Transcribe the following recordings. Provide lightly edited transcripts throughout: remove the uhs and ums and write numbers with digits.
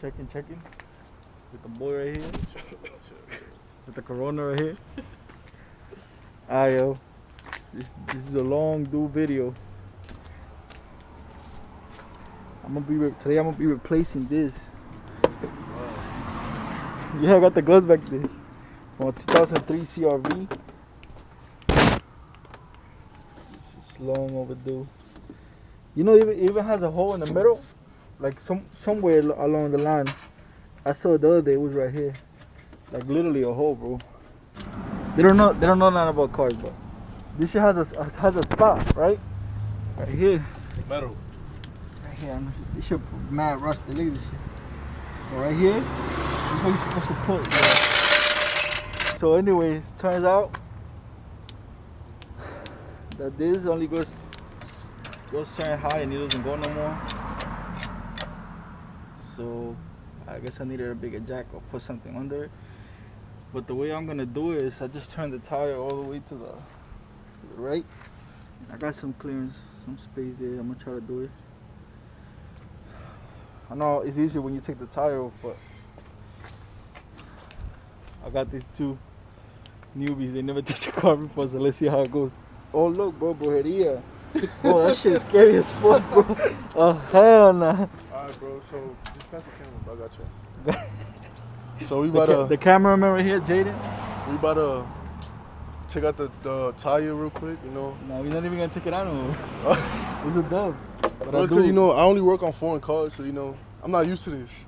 Checking. With the boy right here. With the Corona right here. Alright, yo. This is a long due video. Today I'm gonna be replacing this. Yeah, I got the gloves back there. On 2003 CRV. This is long overdue. You know, it even has a hole in the middle, like somewhere along the line. I saw it the other day. It was right here, like literally a hole, bro. They don't know nothing about cars, but this shit has a spot, right here. Metal. Right here. This shit mad rusty. Look at this shit. But right here, this is what you're supposed to put. Yeah. So anyways, turns out that this only goes certain high and it doesn't go no more. So I guess I needed a bigger jack or put something under it. But the way I'm gonna do it is I just turn the tire all the way to the right. I got some clearance, some space there. I'm gonna try to do it. I know it's easier when you take the tire off, but I got these two newbies. They never touched a car before, so let's see how it goes. Oh look, bro, brujeria. Bro, that shit is scary as fuck, bro. Oh hell nah. Alright, bro. So just pass the camera, bro. I got you. So we about to the cameraman right here, Jaden. We about to check out the tire real quick, you know. No, we're not even gonna take it out no more. It's a dub. But well, because you know I only work on foreign cars, so you know I'm not used to this.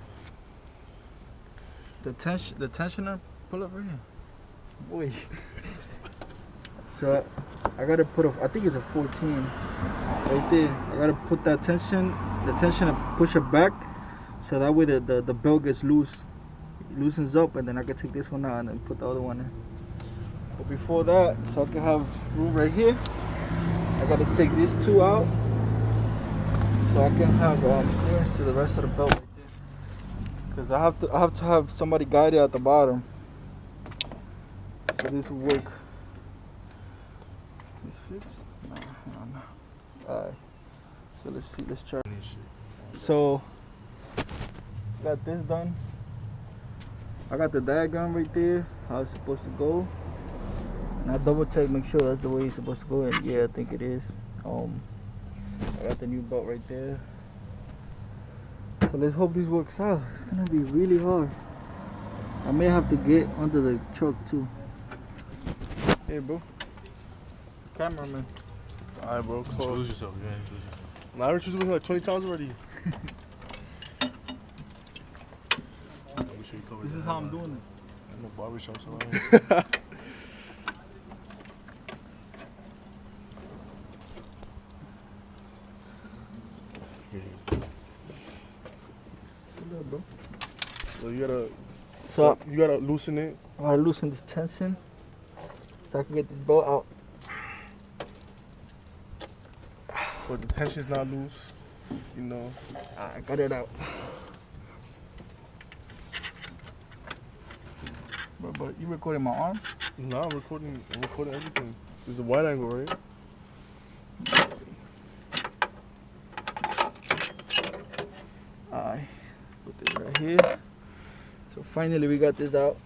The tensioner, pull up right here, boy. So I gotta put I think it's a 14 right there. I gotta put the tension and push it back, so that way the belt gets loose. It loosens up, and then I can take this one out and then put the other one in. But before that, so I can have room right here, I gotta take these two out, so I can have clearance to the rest of the belt right there. Cause I have to have somebody guide it at the bottom, so this will work. This fits? No. Alright. So let's see. Let's try. So got this done. I got the diagram right there, how it's supposed to go. And I double check, make sure that's the way it's supposed to go. And yeah, I think it is. I got the new belt right there. So let's hope this works out. It's gonna be really hard. I may have to get under the truck too. Hey, bro. Cameraman. Alright, bro. Lose yourself. You ain't lose yourself. Nah, I introduced me like 20 times already. This is how I'm doing it. No barbershops around. Bro. So you gotta loosen it. I gotta loosen this tension so I can get this belt out. But the tension's not loose, you know. I got it out. But you recording my arm? Nah, I'm recording everything. This is a wide angle, right? Alright, put this right here. So finally we got this out.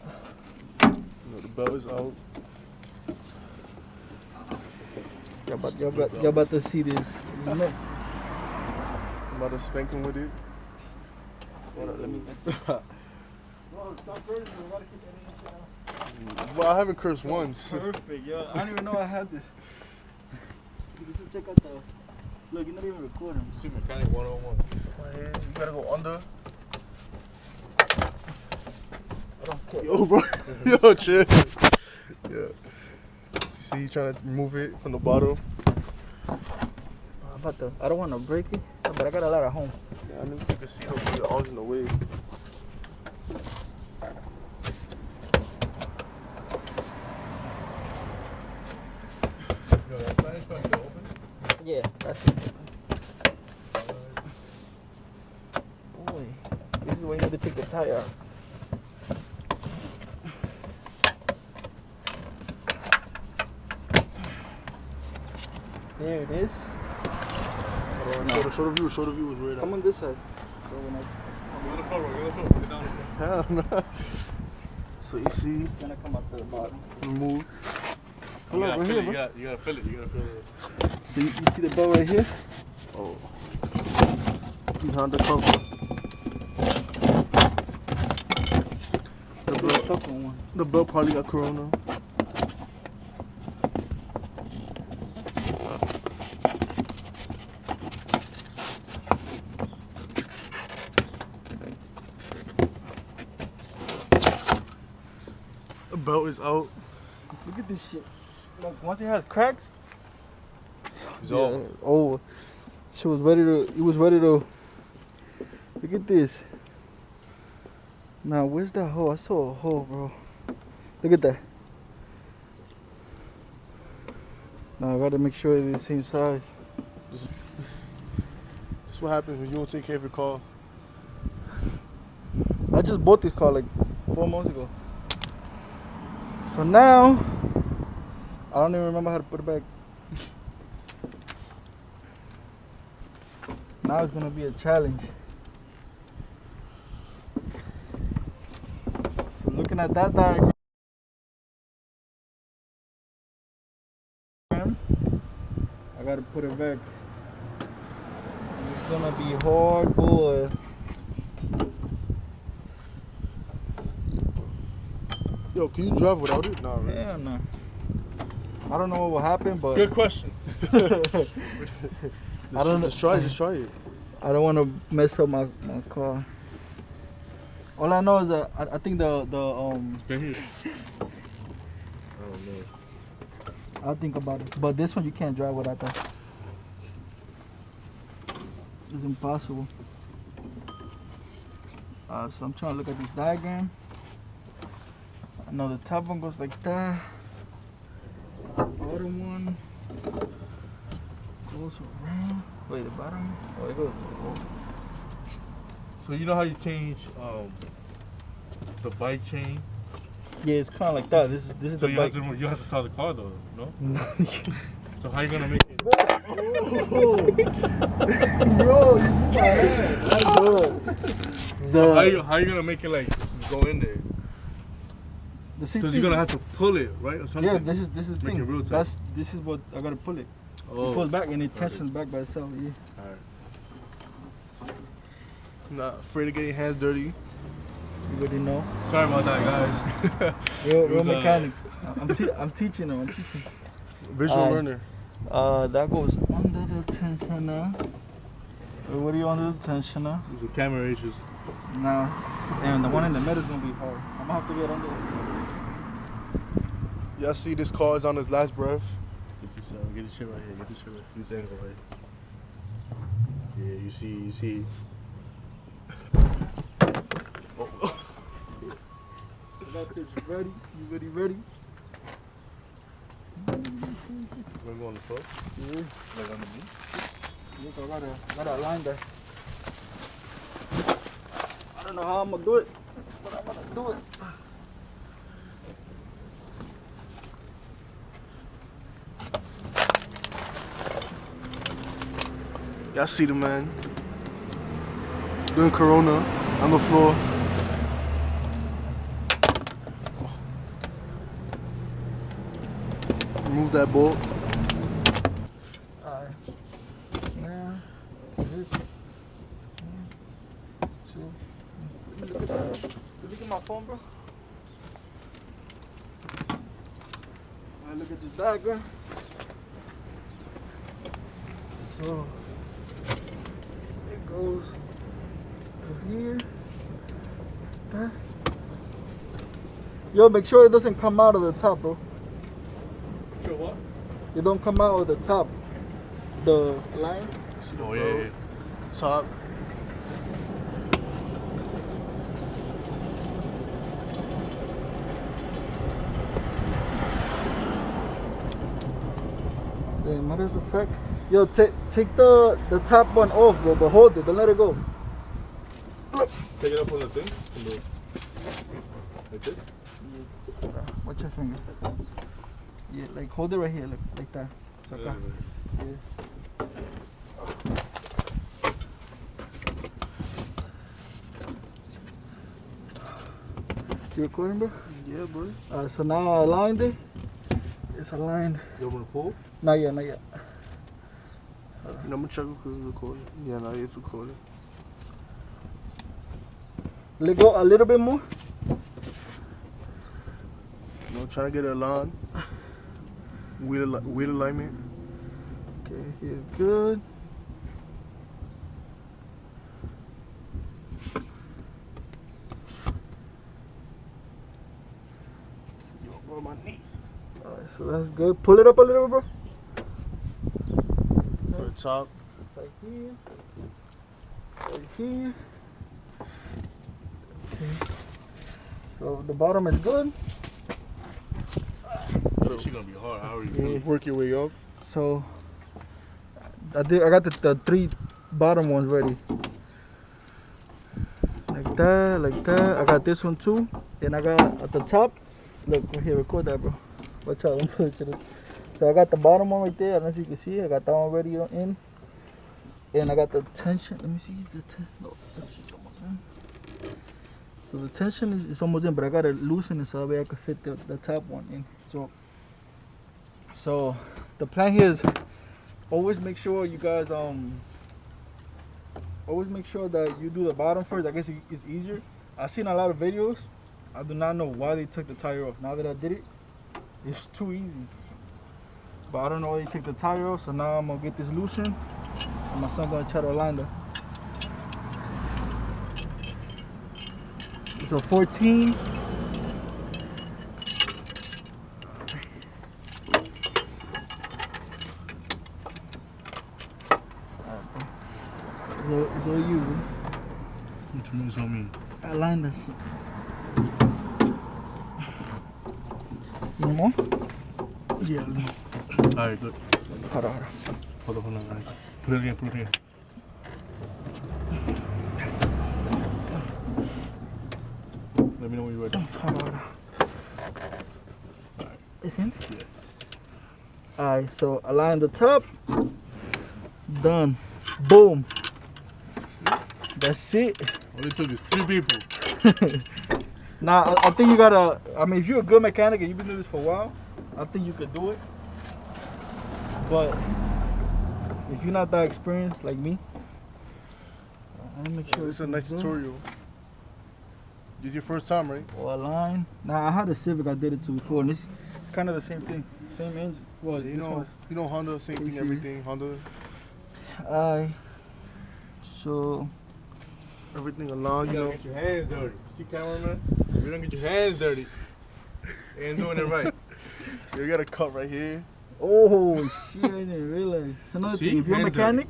You know, the belt is out. Y'all about to see this. I'm about to spank him with it. Let me. Well, I haven't cursed once. Perfect, yo. I don't even know I had this. Just check out the. Look, you're not even recording. See mechanic 101. You gotta go under. I don't care. Yo, bro. Yo, chill. Yeah. See, he's trying to remove it from the bottle. I don't want to break it, but I got a lot at home. Yeah, I mean, you can see the arms in the way. Yo, that Spanish part still open? Yeah, that's it. Boy, this is when you have to take the tire out. There it is. Show the view, show the view is right Come out. on this side. So when I You're on the floor, bro. You're on the floor. Get down on the floor. Hell no. So you see, It's gonna come up to the bottom. remove. Pull up right here, bro. You gotta fill it. You gotta fill it. So you see the belt right here? Oh. Behind the cover. The belt probably got corona. The belt is out. Look at this shit. Like, once it has cracks, It's over. oh, she was ready to. It was ready to. Look at this. Now, where's that hole? I saw a hole, bro. Look at that. Now I gotta make sure it's the same size. That's what happens when you don't take care of your car. I just bought this car like 4 months ago. So now, I don't even remember how to put it back. Now it's gonna be a challenge. So looking at that diagram, I gotta put it back. It's gonna be hard, boy. Yo, can you drive without it? Nah, right? Hell no. I don't know what will happen, but Good question. I don't know. Just try it. I don't want to mess up my car. All I know is that I think the Been here. I'll think about it. But this one you can't drive without that. It's impossible. So I'm trying to look at this diagram. I know the top one goes like that. The bottom one goes around. Wait, the bottom? Oh, it goes. Oh. So you know how you change the bike chain? Yeah, it's kind of like that. This is So the you bike. have to start the car though, no? So how you gonna make it? Bro, you my head. That's good. So how you gonna make it like go in there? Because you're gonna have to pull it, right, or something. Yeah, this is the Make thing. it real tight. This is what I gotta pull it. Oh. It pulls back and it tensions back by itself. Yeah. Alright. Not afraid of getting hands dirty. You already know. Sorry about that, guys. Real mechanics. I'm teaching them. I'm teaching. Visual learner. That goes under the tensioner. What are you under the tensioner? These are camera issues. Now, and the one in the middle is gonna be hard. I'm gonna have to get under it. Y'all see this car is on his last breath. Get this shit right here. Get this shit right here. This angle right here. Yeah, you see. I got this ready. You ready? We're going on the floor. Yeah. Like underneath. Look, I gotta line that. I don't know how I'm gonna do it, but I'm gonna do it. Y'all see the man doing Corona on the floor. Remove that bolt. Alright. Now, this. Look at that. Look at my phone, bro. Alright, look at this diagram. So, it goes to here. That. Yo, make sure it doesn't come out of the top, bro. Sure what? It don't come out of the top. The line. Oh yeah. Top. Damn, what is the fact? Yo, take the top one off, bro, but hold it, don't let it go. Take it up on the thing. Like this? Yeah. Watch your finger. Yeah, like hold it right here, like that. So acá. Yeah. You recording, bro? Yeah, boy. So now I aligned it. It's aligned. You want me to pull? Not yet, not yet. I'm gonna check if it's recording. Yeah, no, it's recording. Let go a little bit more. You know, trying to get it aligned. Wheel alignment. Okay, here, good. Yo, bro, my knees. Alright, so that's good. Pull it up a little bit, bro. For the top. Right here. Right here. Okay. So the bottom is good. She gonna be hard. How are you? Yeah. Work your way up. So I got the 3 bottom ones ready. Like that, like that. I got this one too. And I got at the top. Look, right here, record that, bro. Watch out, I'm pushing it. So I got the bottom one right there. I don't know if you can see it. I got that one ready in. And I got the tension. Let me see the tension. No, tension's almost in. So the tension is almost in, but I gotta loosen it so that way I can fit the top one in. So the plan here is always make sure you guys always make sure that you do the bottom first. I guess it's easier. I've seen a lot of videos. I do not know why they took the tire off. Now that I did it, it's too easy. But I don't know why they took the tire off. So now I'm gonna get this loosened, and my son gonna try to align that. It's a 14. It's all you, bro. What you mean? So mean? I lined that shit. You need more? Yeah. Alright, good. Hold on. Hold on. Alright. Put it in. Let me know when you're ready. Hold on. Alright. It's in? Yeah. Alright, so align the top. Done. Boom. That's it. All it took is 3 people. Now, I think you gotta, I mean, if you're a good mechanic and you've been doing this for a while, I think you could do it. But if you're not that experienced like me, let me make sure It's a nice tutorial. This is your first time, right? Or align. Now, I had a Civic I did it to before, and it's kind of the same thing. Same engine. Well, You know Honda, same thing, PC. everything. Honda, So, everything aligned, You you don't know. get your hands dirty. See, cameraman? You don't get your hands dirty. You ain't doing it right. You got a cut right here. oh shit, I didn't realize. It's another See? thing. If you're a Hands mechanic,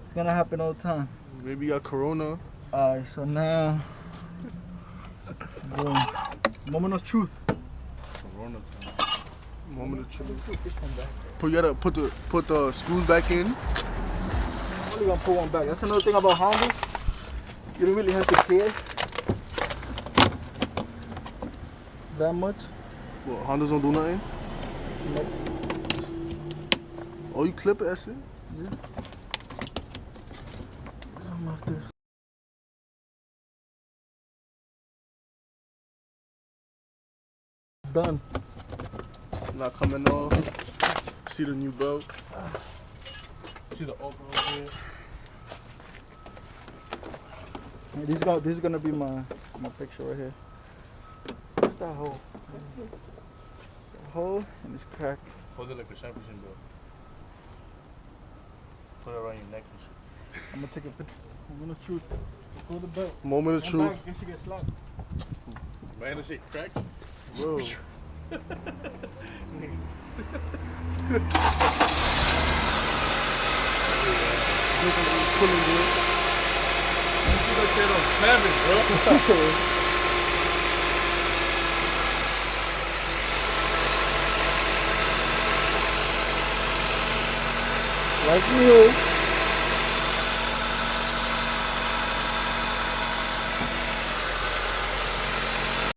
it's gonna happen all the time. Maybe you got Corona. Alright, so now, boom. Moment of truth. Corona time. Moment of truth. You gotta put the screws back in. I'm only gonna put one back. That's another thing about Hondas. You don't really have to care that much. Well, Hondas don't do nothing. Nope. Oh, you clip it, that's it? Yeah. Something up there. Done. Not coming off. See the new belt. See the open over here? Yeah, this is gonna be my picture right here. What's that hole? The hole and it's cracked. Hold it like a championship belt. Put it around your neck and shit. I'm gonna take a picture. I'm gonna shoot. Pull the belt. Moment of Come truth. back, guess you get slapped. Man, that shit cracks. Bro. Pulling good. You see that shit on savage, bro. Like you.